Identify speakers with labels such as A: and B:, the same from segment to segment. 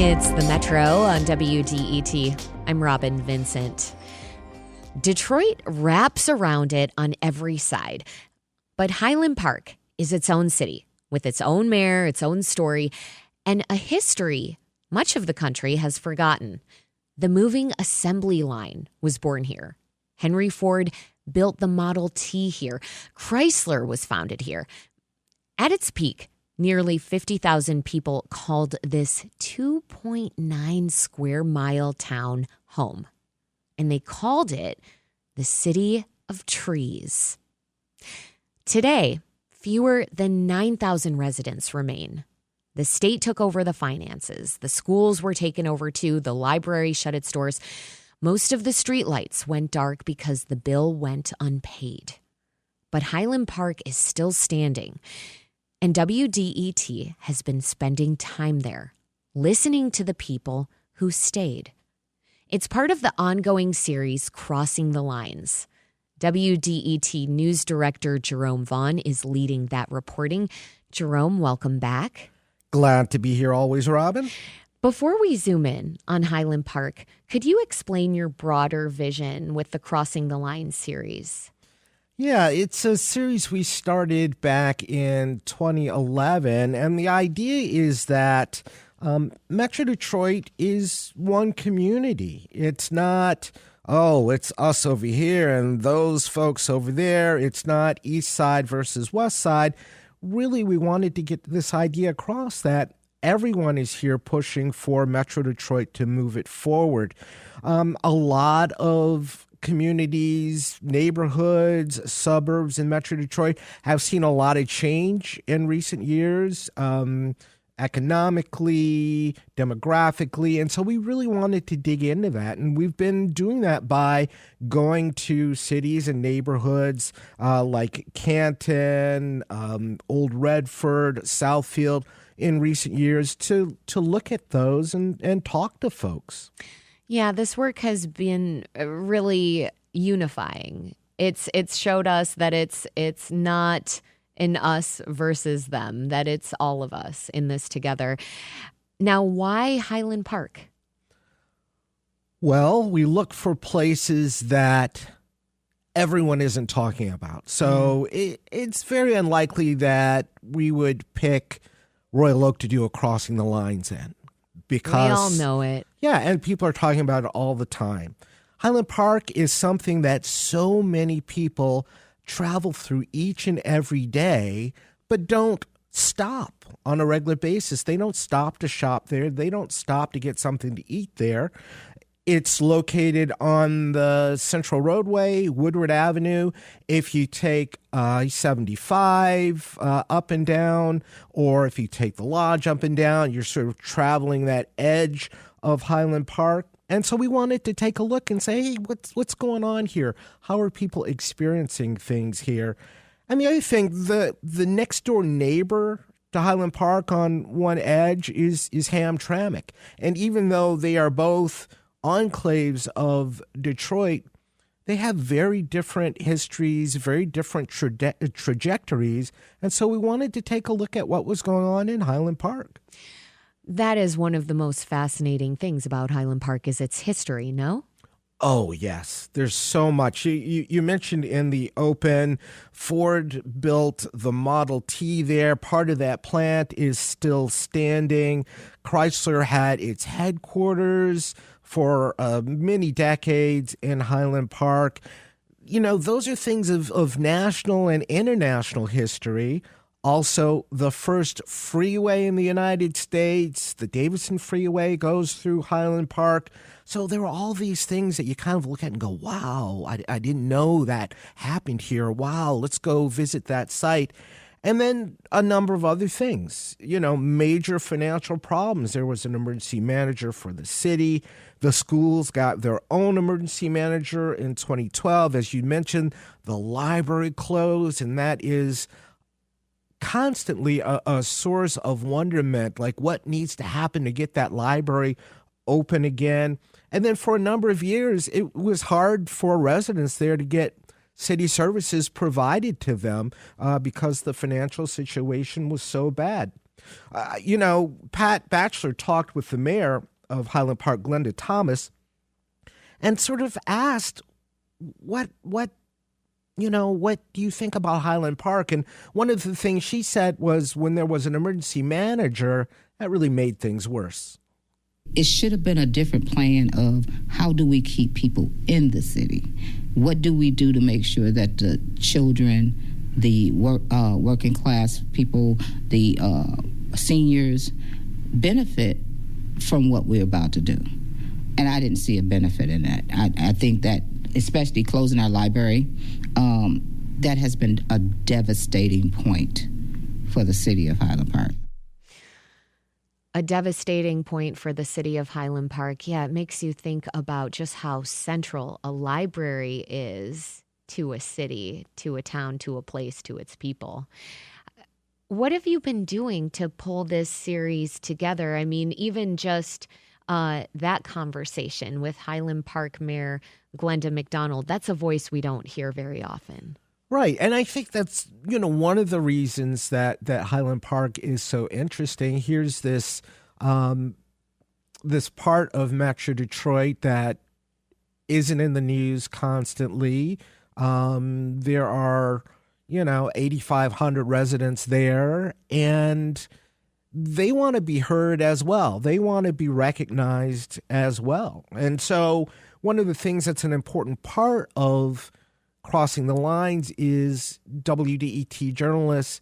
A: It's the Metro on WDET. I'm Robin Vincent. Detroit wraps around it on every side. But Highland Park is its own city with its own mayor, its own story, and a history much of the country has forgotten. The moving assembly line was born here. Henry Ford built the Model T here. Chrysler was founded here. At its peak, nearly 50,000 people called this 2.9 square mile town home. And they called it the City of Trees. Today, fewer than 9,000 residents remain. The state took over the finances. The schools were taken over too. The library shut its doors. Most of the streetlights went dark because the bill went unpaid. But Highland Park is still standing. And WDET has been spending time there, listening to the people who stayed. It's part of the ongoing series, Crossing the Lines. WDET News Director Jerome Vaughn is leading that reporting. Jerome, welcome back.
B: Glad to be here always, Robin.
A: Before we zoom in on Highland Park, could you explain your broader vision with the Crossing the Lines series?
B: Yeah, it's a series we started back in 2011, and the idea is that Metro Detroit is one community. It's not, it's us over here and those folks over there. It's not East Side versus West Side. Really, we wanted to get this idea across that everyone is here pushing for Metro Detroit to move it forward. A lot of communities, neighborhoods, suburbs in Metro Detroit have seen a lot of change in recent years, economically, demographically. And so we really wanted to dig into that. And we've been doing that by going to cities and neighborhoods like Canton, Old Redford, Southfield in recent years to look at those and talk to folks.
A: Yeah, this work has been really unifying. It's showed us that it's not an us versus them, that it's all of us in this together. Now, why Highland Park?
B: Well, we look for places that everyone isn't talking about. So it's very unlikely that we would pick Royal Oak to do a Crossing the Lines in. Because,
A: we all know it.
B: Yeah, and people are talking about it all the time. Highland Park is something that so many people travel through each and every day, but don't stop on a regular basis. They don't stop to shop there. They don't stop to get something to eat there. It's located on the Central Roadway, Woodward Avenue. If you take 75 up and down, or if you take the Lodge up and down, you're sort of traveling that edge of Highland Park. And so we wanted to take a look and say, hey, what's going on here? How are people experiencing things here? And the other thing, the next door neighbor to Highland Park on one edge is Hamtramck. And even though they are both enclaves of Detroit, they have very different histories, very different trajectories. And so we wanted to take a look at what was going on in Highland Park.
A: That is one of the most fascinating things about Highland Park is its history, no?
B: Oh, yes. There's so much. You mentioned in the open, Ford built the Model T there. Part of that plant is still standing. Chrysler had its headquarters for many decades in Highland Park. You know, those are things of national and international history. Also, the first freeway in the United States, the Davidson Freeway, goes through Highland Park. So there are all these things that you kind of look at and go, wow, I didn't know that happened here. Wow, let's go visit that site. And then a number of other things, major financial problems. There was an emergency manager for the city. The schools got their own emergency manager in 2012. As you mentioned, the library closed, and that is constantly a source of wonderment, like what needs to happen to get that library open again. And then for a number of years, it was hard for residents there to get city services provided to them because the financial situation was so bad. Pat Batchelor talked with the mayor of Highland Park, Glenda Thomas, and sort of asked, what do you think about Highland Park? And one of the things she said was when there was an emergency manager, that really made things worse.
C: It should have been a different plan of how do we keep people in the city? What do we do to make sure that the children, the working class people, the seniors benefit from what we're about to do? And I didn't see a benefit in that. I think that, especially closing our library, that has been a devastating point for the city of Highland Park.
A: A devastating point for the city of Highland Park. Yeah, it makes you think about just how central a library is to a city, to a town, to a place, to its people. What have you been doing to pull this series together? I mean, even just that conversation with Highland Park Mayor Glenda McDonald, that's a voice we don't hear very often.
B: Right. And I think that's, one of the reasons that Highland Park is so interesting. Here's this this part of Metro Detroit that isn't in the news constantly. There are, 8,500 residents there, and they want to be heard as well. They want to be recognized as well. And so one of the things that's an important part of Crossing the Lines is WDET journalists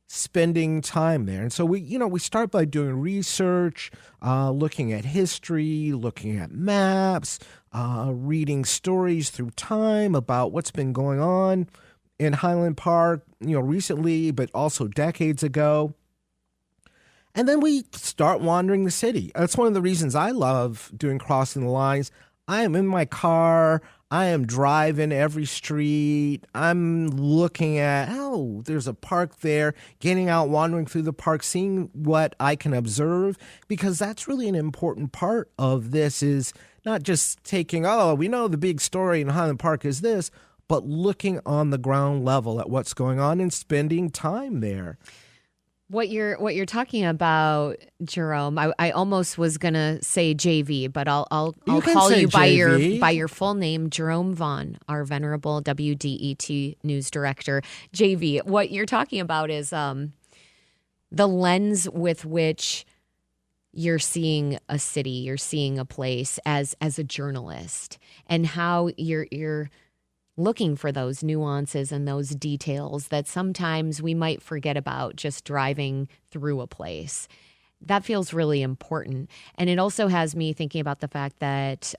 B: spending time there. And so we start by doing research, looking at history, looking at maps, reading stories through time about what's been going on in Highland Park, recently, but also decades ago. And then we start wandering the city. That's one of the reasons I love doing Crossing the Lines. I am in my car. I am driving every street. I'm looking at, there's a park there, getting out, wandering through the park, seeing what I can observe, because that's really an important part of this, is not just taking, we know the big story in Highland Park is this, but looking on the ground level at what's going on and spending time there.
A: What you're talking about, Jerome, I almost was gonna say JV, but I'll call you by your full name, Jerome Vaughn, our venerable WDET news director. JV, what you're talking about is the lens with which you're seeing a city, you're seeing a place as a journalist, and how you're looking for those nuances and those details that sometimes we might forget about just driving through a place. That feels really important. And it also has me thinking about the fact that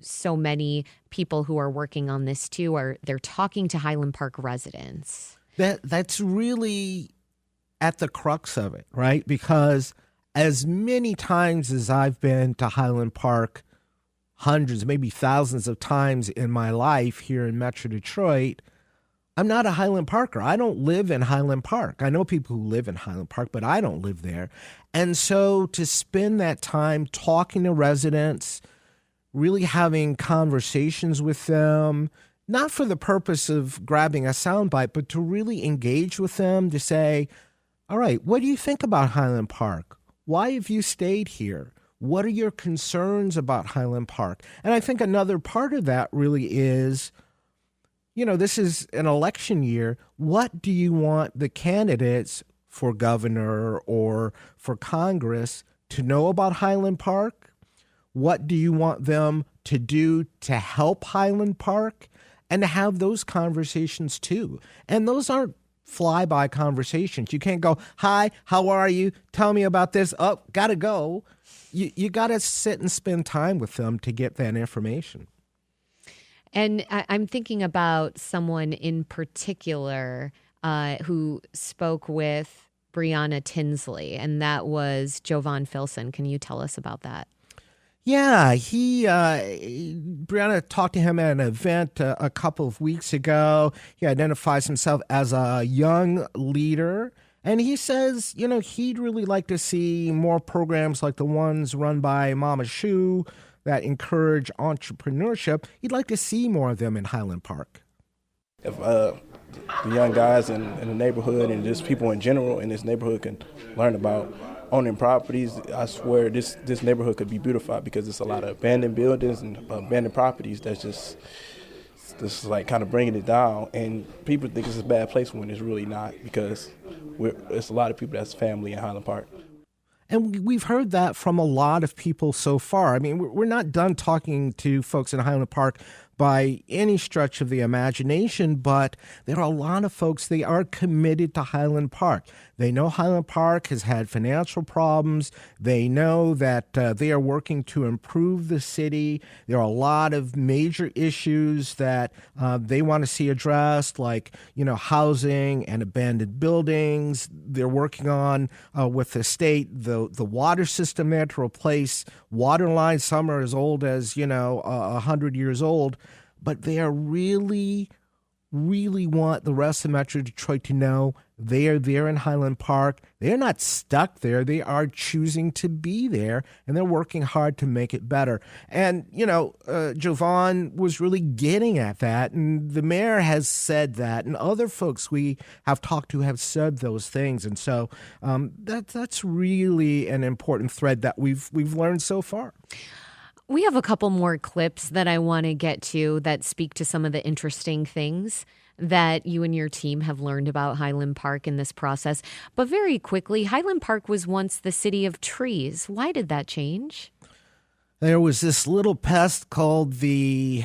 A: so many people who are working on this too they're talking to Highland Park residents.
B: That's really at the crux of it, right? Because as many times as I've been to Highland Park, hundreds, maybe thousands of times in my life here in Metro Detroit, I'm not a Highland Parker. I don't live in Highland Park. I know people who live in Highland Park, but I don't live there. And so to spend that time talking to residents, really having conversations with them, not for the purpose of grabbing a soundbite, but to really engage with them, to say, all right, what do you think about Highland Park? Why have you stayed here? What are your concerns about Highland Park? And I think another part of that really is, this is an election year. What do you want the candidates for governor or for Congress to know about Highland Park? What do you want them to do to help Highland Park? And to have those conversations too. And those aren't flyby conversations. You can't go, hi, how are you? Tell me about this. Oh, gotta go. You got to sit and spend time with them to get that information.
A: And I'm thinking about someone in particular who spoke with Breonna Tinsley, and that was Jovan Filson. Can you tell us about that?
B: Yeah, Breonna talked to him at an event a couple of weeks ago. He identifies himself as a young leader. And he says, he'd really like to see more programs like the ones run by Mama Shu that encourage entrepreneurship. He'd like to see more of them in Highland Park.
D: If the young guys in the neighborhood and just people in general in this neighborhood can learn about owning properties, I swear this neighborhood could be beautified, because there's a lot of abandoned buildings and abandoned properties that's just like kind of bringing it down. And people think it's a bad place when it's really not, because it's a lot of people that's family in Highland Park.
B: And we've heard that from a lot of people so far. I mean, we're not done talking to folks in Highland Park by any stretch of the imagination, but there are a lot of folks, they are committed to Highland Park. They know Highland Park has had financial problems. They know that they are working to improve the city. There are a lot of major issues that they want to see addressed, like, housing and abandoned buildings. They're working on, with the state, the water system there to replace water lines. Some are as old as, 100 years old. But they are really want the rest of Metro Detroit to know they are there in Highland Park. They're not stuck there. They are choosing to be there, and they're working hard to make it better. And, Jovan was really getting at that, and the mayor has said that, and other folks we have talked to have said those things. And so that's really an important thread that we've learned so far.
A: We have a couple more clips that I want to get to that speak to some of the interesting things that you and your team have learned about Highland Park in this process. But very quickly, Highland Park was once the city of trees. Why did that change?
B: There was this little pest called the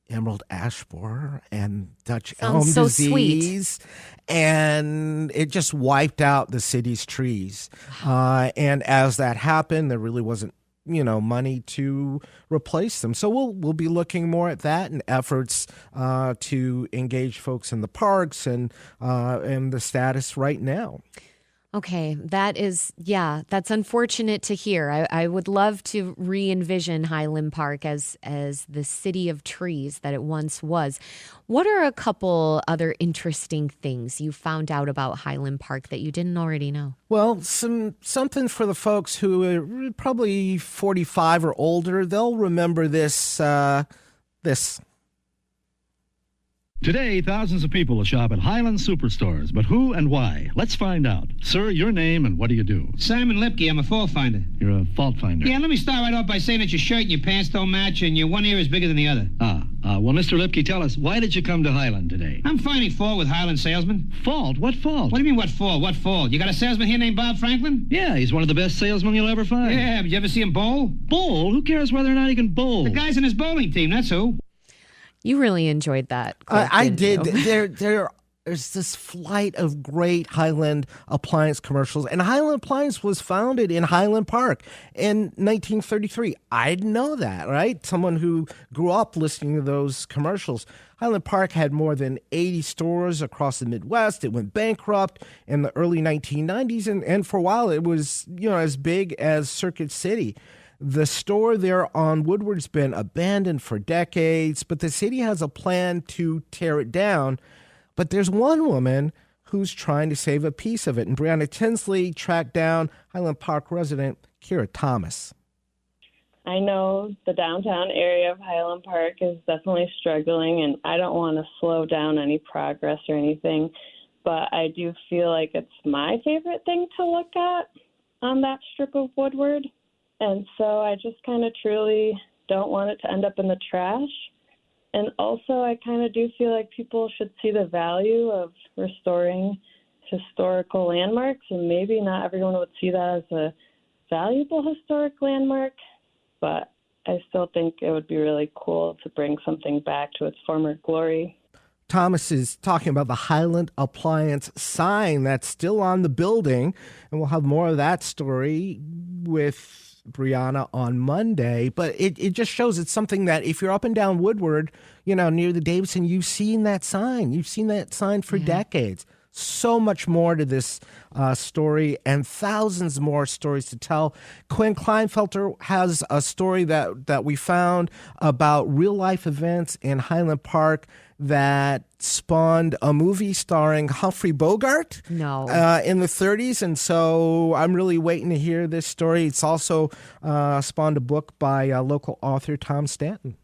B: emerald ash borer and Dutch elm disease.
A: Sweet.
B: And it just wiped out the city's trees. And as that happened, there really wasn't money to replace them. So we'll be looking more at that and efforts to engage folks in the parks and the status right now.
A: Okay, that's unfortunate to hear. I would love to re-envision Highland Park as the city of trees that it once was. What are a couple other interesting things you found out about Highland Park that you didn't already know?
B: Well, something for the folks who are probably 45 or older. They'll remember this.
E: Today, thousands of people will shop at Highland Superstores, but who and why? Let's find out. Sir, your name and what do you do?
F: Simon Lipke, I'm a fault finder.
E: You're a fault finder?
F: Yeah, let me start right off by saying that your shirt and your pants don't match and your one ear is bigger than the other.
E: Well, Mr. Lipke, tell us, why did you come to Highland today?
F: I'm finding fault with Highland salesmen.
E: Fault? What fault?
F: What do you mean, what fault? What fault? You got a salesman here named Bob Franklin?
E: Yeah, he's one of the best salesmen you'll ever find.
F: Yeah, but you ever see him bowl?
E: Bowl? Who cares whether or not he can bowl?
F: The guy's in his bowling team, that's who.
A: You really enjoyed that clip,
B: I did.
A: didn't you?
B: There's this flight of great Highland Appliance commercials. And Highland Appliance was founded in Highland Park in 1933. I didn't know that, right? Someone who grew up listening to those commercials. Highland Park had more than 80 stores across the Midwest. It went bankrupt in the early 1990s. And for a while, it was, as big as Circuit City. The store there on Woodward's been abandoned for decades, but the city has a plan to tear it down. But there's one woman who's trying to save a piece of it, and Brianna Tinsley tracked down Highland Park resident Kira Thomas.
G: I know the downtown area of Highland Park is definitely struggling, and I don't want to slow down any progress or anything, but I do feel like it's my favorite thing to look at on that strip of Woodward. And so I just kind of truly don't want it to end up in the trash. And also I kind of do feel like people should see the value of restoring historical landmarks, and maybe not everyone would see that as a valuable historic landmark, but I still think it would be really cool to bring something back to its former glory.
B: Thomas is talking about the Highland Appliance sign that's still on the building, and we'll have more of that story with Brianna on Monday. But it just shows it's something that if you're up and down Woodward, near the Davidson, you've seen that sign. You've seen that sign for decades. So much more to this story, and thousands more stories to tell. Quinn Kleinfelter has a story that we found about real-life events in Highland Park that spawned a movie starring Humphrey Bogart in the 30s. And so I'm really waiting to hear this story. It's also spawned a book by local author Tom Stanton.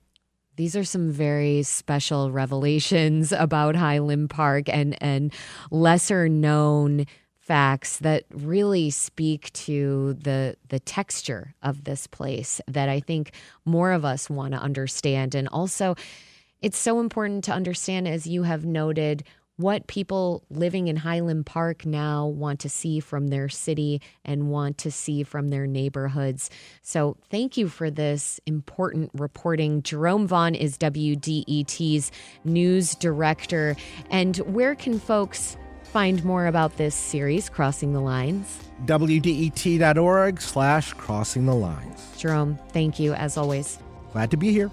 A: These are some very special revelations about Highland Park and lesser known facts that really speak to the texture of this place that I think more of us want to understand. And also, it's so important to understand, as you have noted, what people living in Highland Park now want to see from their city and want to see from their neighborhoods. So thank you for this important reporting. Jerome Vaughn is WDET's news director. And where can folks find more about this series, Crossing the Lines?
B: WDET.org/Crossing the Lines.
A: Jerome, thank you as always.
B: Glad to be here.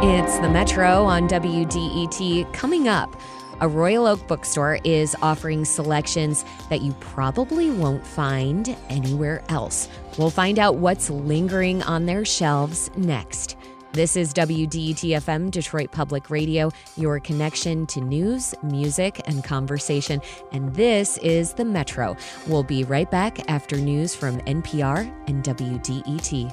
A: It's the Metro on WDET. Coming up, a Royal Oak bookstore is offering selections that you probably won't find anywhere else. We'll find out what's lingering on their shelves next. This is WDET-FM, Detroit Public Radio, your connection to news, music, and conversation. And this is the Metro. We'll be right back after news from NPR and WDET.